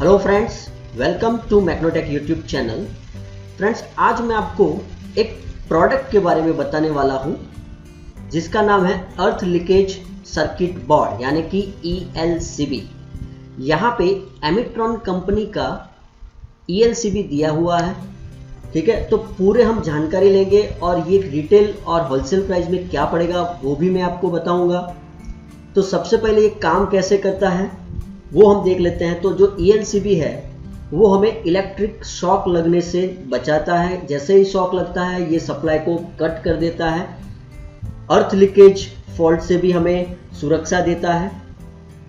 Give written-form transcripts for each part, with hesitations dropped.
Hello friends, welcome to Macnotech YouTube channel. Friends, आज मैं आपको एक प्रोडक्ट के बारे में बताने वाला हूं जिसका नाम है अर्थ लीकेज सर्किट बोर्ड यानी कि ELCB। यहाँ पे एमिट्रॉन कंपनी का ELCB दिया हुआ है। ठीक है, तो पूरे हम जानकारी लेंगे और ये रिटेल और होलसेल प्राइस में क्या पड़ेगा वो भी मैं आपको बताऊंगा। तो सबसे पहले ये काम कैसे करता है वो हम देख लेते हैं। तो जो ELCB है वो हमें इलेक्ट्रिक शॉक लगने से बचाता है। जैसे ही शॉक लगता है ये सप्लाई को कट कर देता है। अर्थ लीकेज फॉल्ट से भी हमें सुरक्षा देता है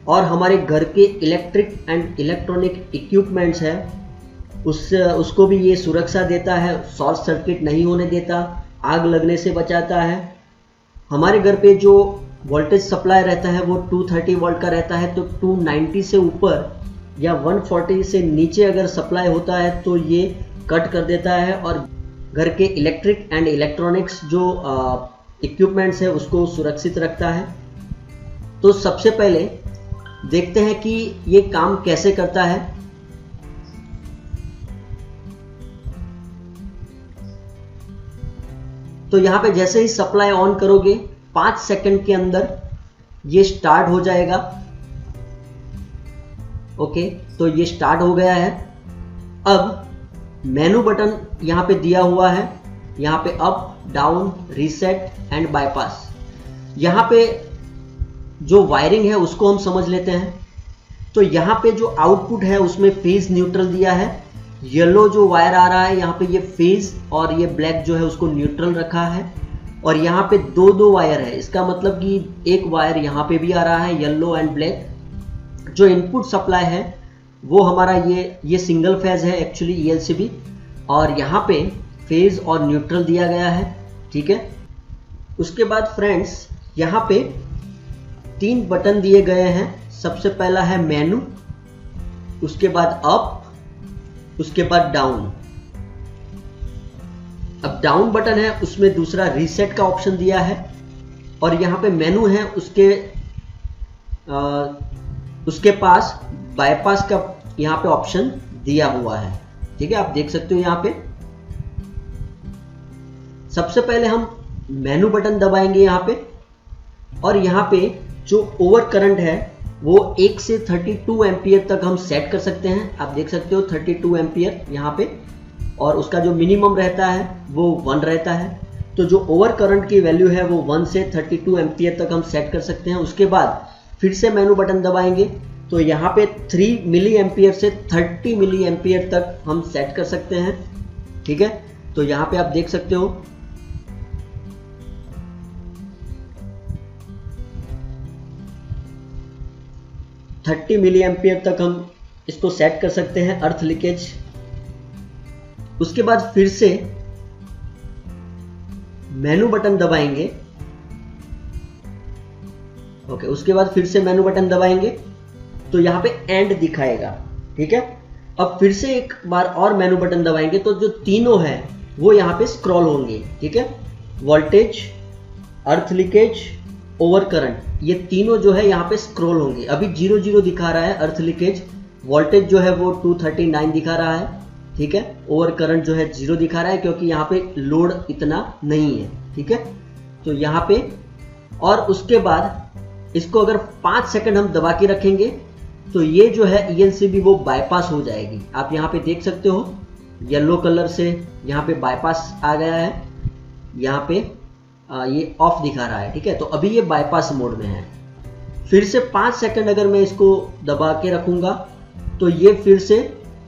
और हमारे घर के इलेक्ट्रिक एंड इलेक्ट्रॉनिक इक्विपमेंट्स है उसको भी ये सुरक्षा देता है। शॉर्ट सर्किट नहीं होने देता, आग लगने से बचाता है। हमारे घर पे जो वोल्टेज सप्लाई रहता है वो 230 वोल्ट का रहता है, तो 290 से ऊपर या 140 से नीचे अगर सप्लाई होता है तो ये कट कर देता है और घर के इलेक्ट्रिक एंड इलेक्ट्रॉनिक्स जो इक्विपमेंट्स है उसको सुरक्षित रखता है। तो सबसे पहले देखते हैं कि ये काम कैसे करता है। तो यहाँ पे जैसे ही सप्लाई ऑन करोगे 5 सेकंड के अंदर ये स्टार्ट हो जाएगा। ओके, तो ये स्टार्ट हो गया है। अब मेनू बटन यहाँ पे दिया हुआ है, यहाँ पे up down reset and bypass. यहाँ पे जो वायरिंग है उसको हम समझ लेते हैं। तो यहाँ पे जो आउटपुट है उसमें फेज न्यूट्रल दिया है। येलो जो वायर आ रहा है यहाँ पे ये फेज और ये ब्लैक जो है उसको न्यूट्रल रखा है। और यहाँ पे दो वायर है, इसका मतलब कि एक वायर यहाँ पे भी आ रहा है येलो एंड ब्लैक। जो इनपुट सप्लाई है वो हमारा ये सिंगल फेज है एक्चुअली ELCB, और यहाँ पे फेज और न्यूट्रल दिया गया है। ठीक है, उसके बाद फ्रेंड्स यहाँ पे 3 बटन दिए गए हैं। सबसे पहला है मेनू, उसके बाद अप, उसके बाद डाउन। अब डाउन बटन है उसमें दूसरा रीसेट का ऑप्शन दिया है, और यहाँ पे मेनू है उसके पास बाईपास का यहाँ पे ऑप्शन दिया हुआ है। ठीक है, आप देख सकते हो यहाँ पे। सबसे पहले हम मेनू बटन दबाएंगे यहाँ पे, और यहाँ पे जो ओवर करंट है वो 1 से 32 एम्पियर तक हम सेट कर सकते हैं। आप देख सकते हो 32 एम्पियर यहाँ पे, और उसका जो मिनिमम रहता है वो 1 रहता है। तो जो ओवर करंट की वैल्यू है वो 1 से 32 एम्पियर तक हम सेट कर सकते हैं। उसके बाद फिर से मेनू बटन दबाएंगे तो यहाँ पे 3 मिली एम्पियर से 30 मिली एम्पियर तक हम सेट कर सकते हैं। ठीक है, तो यहाँ पे आप देख सकते हो। $30 मिली एम्पियर तक हम इसको सेट कर सकते हैं अर्थ लीकेज। उसके बाद फिर से मेनू बटन दबाएंगे। ओके, उसके बाद फिर से मेनू बटन दबाएंगे तो यहाँ पे एंड दिखाएगा। ठीक है, अब फिर से एक बार और मेनू बटन दबाएंगे तो जो तीनों है वो यहाँ पे स्क्रॉल होंगे। ठीक है, वोल्टेज, अर्थ लीकेज, ओवर करंट, ये तीनों जो है यहाँ पे स्क्रॉल होंगे। अभी 0 दिखा रहा है अर्थ लीकेज, वोल्टेज जो है वो 239 दिखा रहा है। ठीक है, ओवर करंट जो है 0 दिखा रहा है क्योंकि यहाँ पे लोड इतना नहीं है। ठीक है, तो यहाँ पे, और उसके बाद इसको अगर 5 सेकंड हम दबा के रखेंगे तो ये जो है ELCB वो बाईपास हो जाएगी। आप यहाँ पे देख सकते हो येलो कलर से यहाँ पे बाईपास आ गया है। यहाँ पे ये ऑफ दिखा रहा है। ठीक है, तो अभी ये बाईपास मोड में है। फिर से 5 सेकंड अगर मैं इसको दबा के रखूंगा तो ये फिर से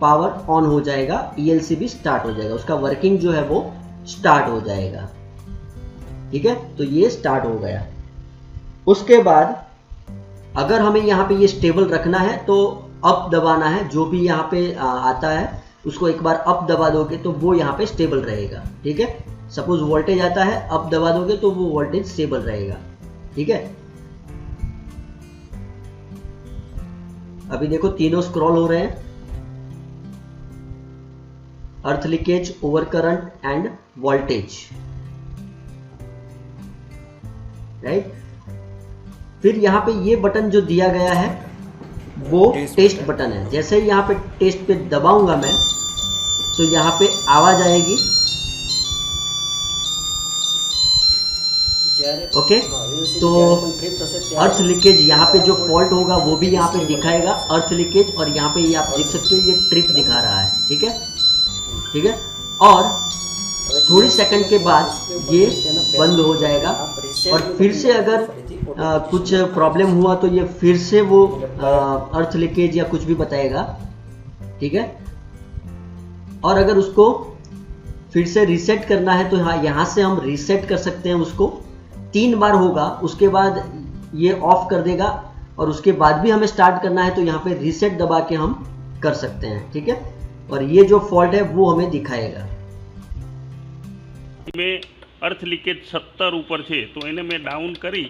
पावर ऑन हो जाएगा, ELCB स्टार्ट हो जाएगा, उसका वर्किंग जो है वो स्टार्ट हो जाएगा। ठीक है, तो ये स्टार्ट हो गया। उसके बाद अगर हमें यहाँ पे ये स्टेबल रखना है तो अप दबाना है। जो भी यहाँ पे आता है उसको एक बार अप दबा दोगे तो वो यहाँ पे स्टेबल रहेगा। ठीक है, सपोज वोल्टेज आता है, अप दबा दोगे तो वो वोल्टेज स्टेबल रहेगा। ठीक है, अभी देखो तीनों स्क्रॉल हो रहे हैं, अर्थ leakage, over current end voltage. Right, फिर यहाँ पे ये बटन जो दिया गया है वो टेस्ट बटन है। जैसे ही यहाँ पे टेस्ट पे दबाऊंगा मैं तो यहाँ पे आवाज आएगी। ओके, तो अर्थ लीकेज यहाँ पे जो फॉल्ट होगा वो भी यहाँ पे दिखाएगा, अर्थ लीकेज, और यहाँ पे ये आप देख सकते हो ये ट्रिप दिखा रहा है। ठीक है, ठीक है। और थोड़ी सेकंड के बाद ये बंद हो जाएगा और फिर से अगर कुछ प्रॉब्लम हुआ तो ये फिर से वो अर्थ लीकेज या कुछ भी बताएगा। ठीक है, और अगर उसको फिर से रीसेट करना है तो यहाँ से हम रीसेट कर सकते हैं उसको। 3 बार होगा, उसके बाद ये ऑफ कर देगा, और उसके बाद भी हमें स्टार्ट करना है तो यहाँ पे रीसेट दबा के हम कर सकते हैं। ठीक है, और ये जो फॉल्ट है वो हमें दिखाएगा। में अर्थ लीकेज 70 ऊपर है तो એને મેં ડાઉન કરી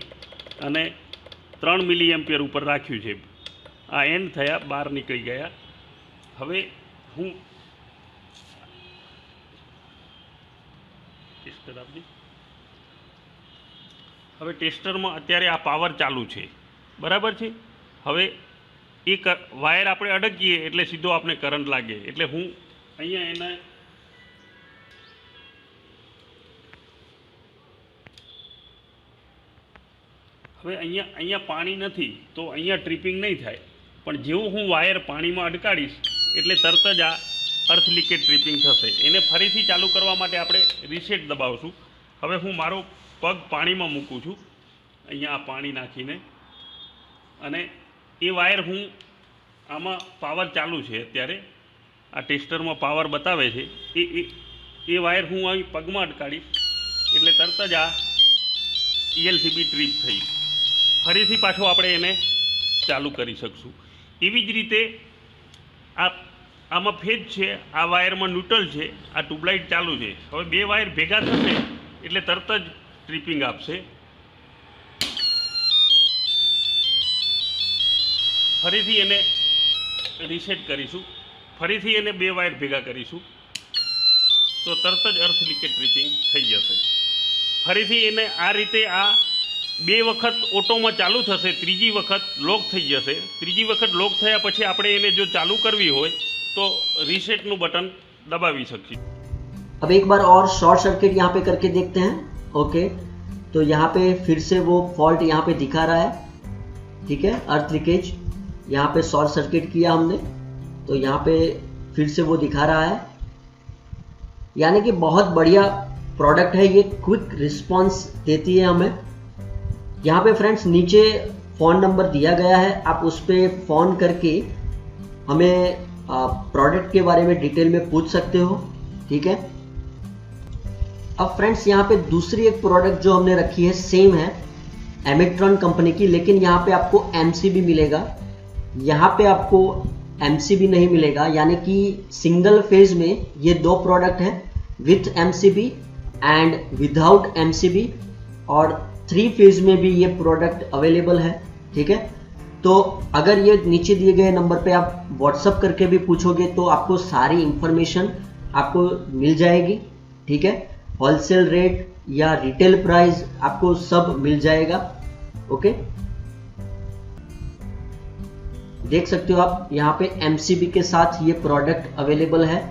અને 3 મિલી એમ્પિયર ઉપર રાખ્યું છે। આ એન્ડ થયા, બહાર નીકળી ગયા। હવે હું ટેસ્ટર આપી, હવે ટેસ્ટરમાં અત્યારે આ પાવર ચાલુ છે, બરાબર છે। હવે એક વાયર આપણે અડકીએ એટલે સીધો આપણે કરંટ લાગે, એટલે હું અહીંયા એના હવે અહીંયા પાણી નથી તો અહીંયા ટ્રીપિંગ નહીં થાય, પણ જેવું હું વાયર પાણીમાં અડકાડીશ એટલે તરત જ આ અર્થ લીકેજ ટ્રીપિંગ થશે। એને ફરીથી ચાલુ કરવા માટે આપણે રીસેટ દબાવશું। હવે હું મારો પગ પાણીમાં મૂકું છું, અહીંયા આ પાણી નાખીને, અને એ વાયર હું આમાં પાવર ચાલુ છે અત્યારે, આ ટેસ્ટરમાં પાવર બતાવે છે, એ વાયર હું અહીં પગમાં અડકાડીશ એટલે તરત જ આ ELCB ટ્રીપ થઈ। ફરીથી પાછો આપણે એને ચાલુ કરી શકશું। એવી જ રીતે આમાં ફેજ છે, આ વાયરમાં ન્યુટ્રલ છે, આ ટ્યુબલાઇટ ચાલુ છે। હવે 2 વાયર ભેગા થશે એટલે તરત જ ટ્રીપિંગ આપશે। ફરીથી એને રીસેટ કરીશું, ફરીથી એને 2 વાયર ભેગા કરીશું તો તરત જ અર્થ લીકેજ ટ્રીપિંગ થઈ જશે। ફરીથી એને આ રીતે આ 2 વખત ઓટોમાં ચાલુ થશે, ત્રીજી વખત લોક થઈ જશે। ત્રીજી વખત લોક થયા પછી આપણે એને જો ચાલુ કરવી હોય तो रीसेटનું बटन दबावी सकती। अब एक बार और शॉर्ट सर्किट यहाँ पे करके देखते हैं। ओके, तो यहाँ पे फिर से वो फॉल्ट यहाँ पे दिखा रहा है। ठीक है, अर्थ लीकेज यहाँ पे शॉर्ट सर्किट किया हमने तो यहाँ पे फिर से वो दिखा रहा है। यानी कि बहुत बढ़िया प्रोडक्ट है ये, क्विक रिस्पॉन्स देती है हमें। यहाँ पे फ्रेंड्स नीचे फ़ोन नंबर दिया गया है, आप उस पर फ़ोन करके हमें प्रोडक्ट के बारे में डिटेल में पूछ सकते हो। ठीक है, अब फ्रेंड्स यहाँ पे दूसरी एक प्रोडक्ट जो हमने रखी है सेम है, एमेट्रॉन कंपनी की, लेकिन यहाँ पे आपको MCB मिलेगा, यहाँ पे आपको MCB नहीं मिलेगा। यानी कि सिंगल फेज में ये 2 प्रोडक्ट है, with MCB and without MCB, और 3 फेज में भी ये प्रोडक्ट अवेलेबल है। ठीक है, तो अगर ये नीचे दिए गए नंबर पे आप व्हाट्सअप करके भी पूछोगे तो आपको सारी इंफॉर्मेशन आपको मिल जाएगी। ठीक है, होलसेल रेट या रिटेल प्राइस आपको सब मिल जाएगा। ओके, देख सकते हो आप यहाँ पे MCB के साथ ये प्रोडक्ट अवेलेबल है।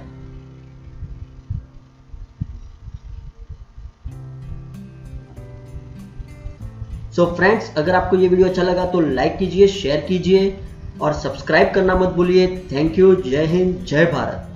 सो फ्रेंड्स, अगर आपको ये वीडियो अच्छा लगा तो लाइक कीजिए, शेयर कीजिए और सब्सक्राइब करना मत भूलिए। थैंक यू, जय हिंद, जय भारत।